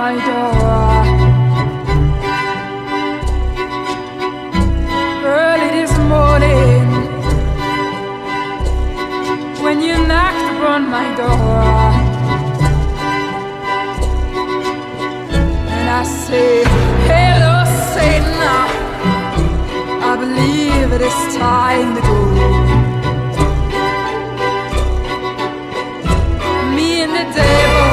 my door. Early this morning, when you knocked upon my door, and I said, hello, Satan, I believe it is time to go. Me and the devil